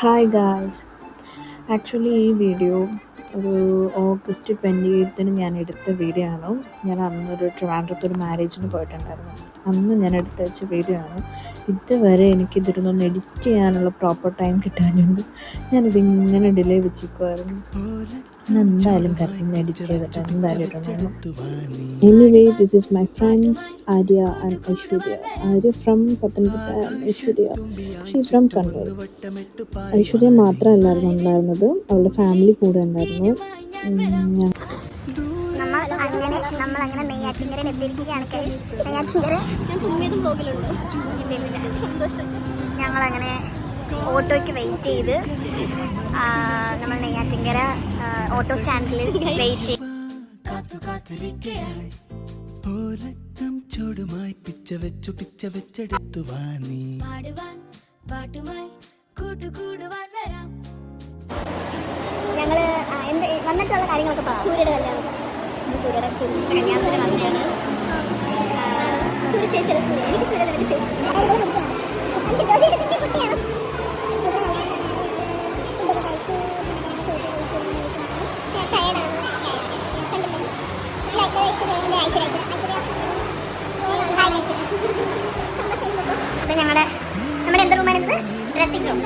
Hi guys. Actually ഈ video ഒരു August 28 ഞാൻ എടുത്ത വീഡിയോ ആണ്. ഞാൻ അന്നൊരു ട്രിവാൻഡ്രത്തൊരു മാരേജിന് പോയിട്ടുണ്ടായിരുന്നു. അന്ന് ഞാൻ എടുത്ത് വെച്ച വീഡിയോ ആണ്. ഇതുവരെ എനിക്കിതിരുന്നൊന്ന് എഡിറ്റ് ചെയ്യാനുള്ള പ്രോപ്പർ ടൈം കിട്ടാഞ്ഞുകൊണ്ട് ഞാനിതിങ്ങനെ ഡിലേ വെച്ചിരിക്കുമായിരുന്നു. ഞാൻ എന്തായാലും കറക്റ്റ് എഡിറ്റ് ചെയ്തിട്ട് എന്തായാലും ഇടണം. Anyway, this is my friends Arya and Aishwarya. Arya from Pathanamthitta and Aishwarya she's from Kannur. Aishwarya മാത്രമല്ലായിരുന്നു ഉണ്ടായിരുന്നത്, അവളുടെ ഫാമിലി കൂടെ ഉണ്ടായിരുന്നു. നമ്മളങ്ങനെ നെയ്യാറ്റിൻകരയിൽ എത്തിയിരിക്കുകയാണ്. നെയ്യാറ്റിൻകര ഞാൻ തുമ്മിയതും ബ്ലോഗിലുണ്ട്. ഞങ്ങളങ്ങനെ ഓട്ടോയ്ക്ക് വെയിറ്റ് ചെയ്ത് നമ്മൾ നെയ്യാറ്റിൻകര ഓട്ടോ സ്റ്റാൻഡിൽ വെയിറ്റ് ചെയ്ത് ഞങ്ങള് വന്നിട്ടുള്ള കാര്യങ്ങളൊക്കെ പറയാം. സൂര്യയുടെ കല്യാണത്തിന് വന്നതാണ്. സൂര്യ ചേച്ചി എനിക്ക് സൂര്യ ചേച്ചി അപ്പൊ നമ്മുടെ എന്ത് റൂമാണിത്? Dressing room.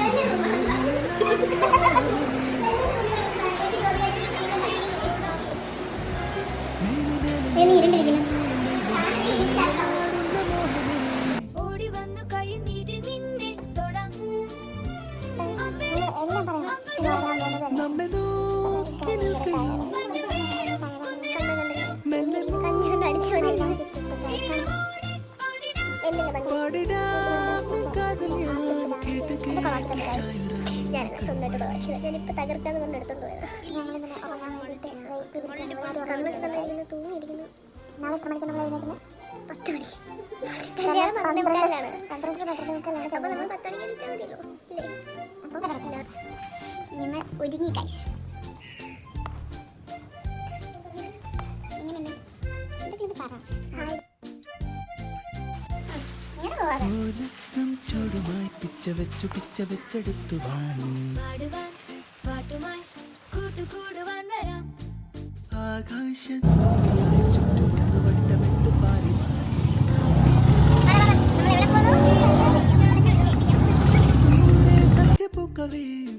ഞാനിപ്പോ തകർക്കാന്ന് കൊണ്ട് എടുത്തോണ്ട് പോയത്. തൂങ്ങിയിരിക്കുന്നു. 10 മണിക്ക് കല്യാണം 12:45. അപ്പൊ നമ്മൾ 10 മണിക്ക് എണീറ്റാൽ മതിയല്ലോ അല്ലേ? ഞങ്ങൾ ഒരുങ്ങി ഗൈസ്. എങ്ങനെയുണ്ട്? എന്തൊക്കെയാണ് പറ.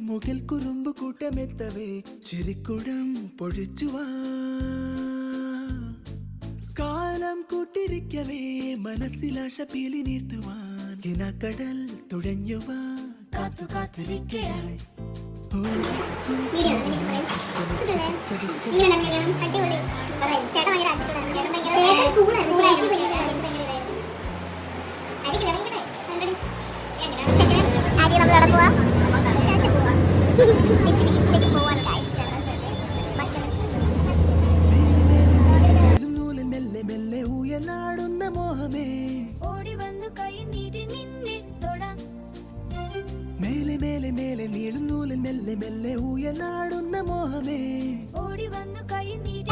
മുകിൽ കുറുമ്പ് കൂട്ടമെത്തവേ ചിരിക്കുടം പൊഴിച്ചുവാ കാലം കൂട്ടിരിക്കവേ മനസ്സിലാശ പീലി നീർത്തുവാൻ കിനക്കടൽ തുഴഞ്ഞുവാ കാത്തു കാത്തിരിക്കായി മെല്ലെ മെല്ലെ ഉയനാടുന്ന മോഹമേ ഓടി വന്നു കൈ നീട്ടി നിന്നെ തൊടാം മേലെ മേലെ മേലെ നീളും നൂലിൽ മെല്ലെ മെല്ലെ ഉയനാടുന്ന മോഹമേ ഓടി വന്നു കൈ നീട്ടി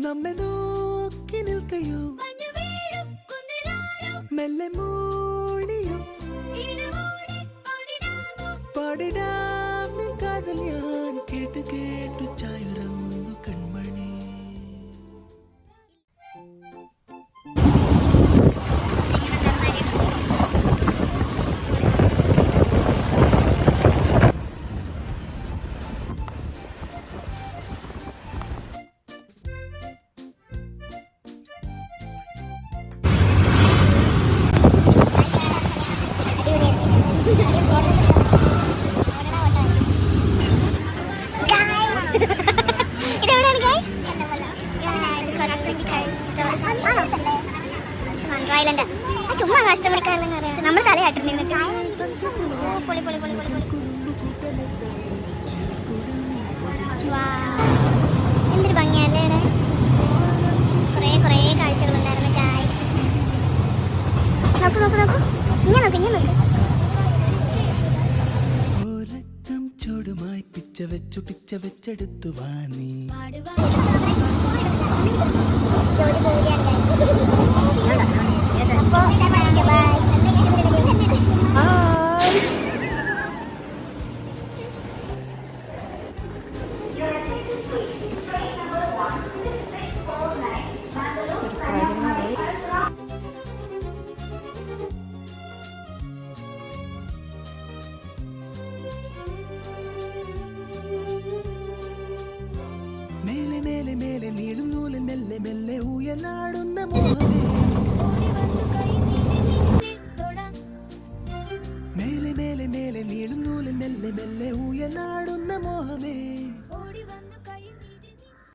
നമ്മെ നോക്കി നിൽക്കയോ മെല്ലെ മൂളിയോ പാടിടാം കാതൽ ഞാൻ കേട്ട് കേട്ടു ചായുറങ്ങു കൺമണി. ചുമ്മാ കഷ്ടപ്പെടുക്കാറില്ലെന്ന് അറിയാം. നമ്മൾ തലയാട്ടിട്ട് നിന്നിട്ട് പൊളി പൊളി പൊളി പൊളി എന്തൊരു ഭംഗിയല്ലേ ഇവിടെ. കുറേ കാഴ്ചകളുണ്ടായിരുന്നു ഗായ്സ്. നോക്കൂ നോക്കൂ നോക്കൂ, ഇങ്ങനെ നോക്ക് ഇങ്ങനെ നോക്ക്. ചൂടുമായി പിച്ച വെച്ചെടുത്തു വാനി ജോലി പോവുകയാണ്. അപ്പോൾ ബൈ. മേലെ നീളും നൂലിൽ മെല്ലെ മെല്ലെ ഉയലാടുന്ന മോഹമേ മേലെ മേലെ മേലെ നീളും നൂലിൽ മെല്ലെ മെല്ലെ ഉയലാടുന്ന മോഹമേ